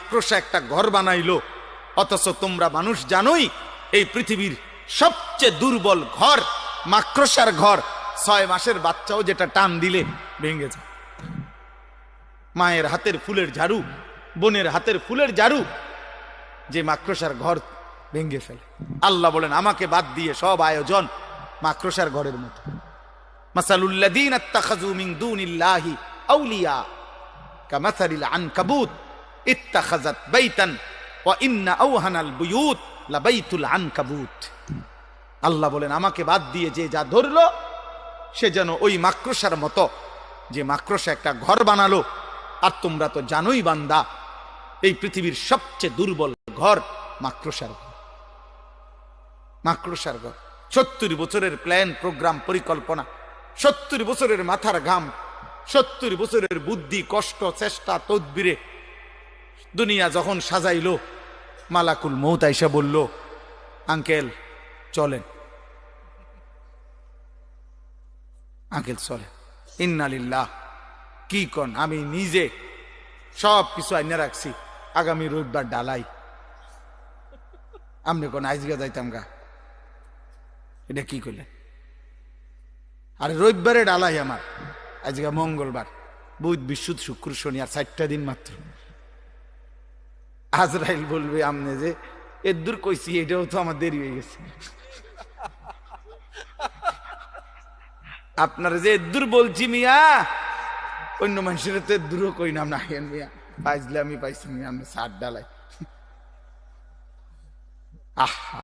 মাকড়সা একটা ঘর বানাইলো, অথচ তোমরা মানুষ জানোই এই পৃথিবীর সবচেয়ে দুর্বল ঘর মাকড়সার ঘর। 6 মাসের বাচ্চাও যেটা টান দিলে ভেঙে যায়। মায়ের হাতের ফুলের ঝাড়ু, বোনের হাতের ফুলের ঝাড়ু যে মাকড়সার ঘর ভেঙে ফেলে। আল্লাহ বলেন আমাকে বাদ দিয়ে সব আয়োজন মাকড়সার ঘরের মতো। মাসালুল্লাযীনা ইত্তাখাযু মিন দুনিল্লাহি আউলিয়া কামাসালিল আনকাবুত ইত্তাখাযাত বাইতান ওয়া ইন্না আওহানাল বুয়ুত লাবাইতুল আনকাবুত। আল্লাহ বলেন আমাকে বাদ দিয়ে যে যা ধরলো সে যেন ওই মাকড়সার মতো, যে মাকড়সা একটা ঘর বানালো। আর তোমরা তো জানোই বান্দা, এই পৃথিবীর সবচেয়ে দুর্বল ঘর মাকড়সার ঘর। মাকড়সার ঘর। 70 বছরের প্ল্যান, প্রোগ্রাম, পরিকল্পনা, 70 বছরের মাথার ঘাম, 70 বছরের বুদ্ধি, কষ্ট, চেষ্টা, তদবিরে দুনিয়া যখন সাজাইলো, মালাকুল মউত আইসা বলল আঙ্কেল চলেন, আঙ্কেল চলেন। ইন্না লিল্লাহ। কি কন? আমি নিজে সব কিছু আইনা রাখছি, আগামী রবিবার ডালাই। আমনে কোন আইজগা যাইতাম গা? এটা কি করলেন? আরে রবিবারে ডালাই আমার, আজকে মঙ্গলবার, বুধ, বৃহস্পতি, শুক্র, শনি, আর 4টা দিন মাত্র। আজরাইল বলবে আমনে যে এর দূর কইছি, এটাও তো আমার দেরি হয়ে গেছে। আপনারা যে দূর বলছি মিয়া, অন্য মানুষের তো দূরও কই না। না মিয়া পাইলে আমি পাইছি মিয়া, আমি 60 ডালাই। আহা।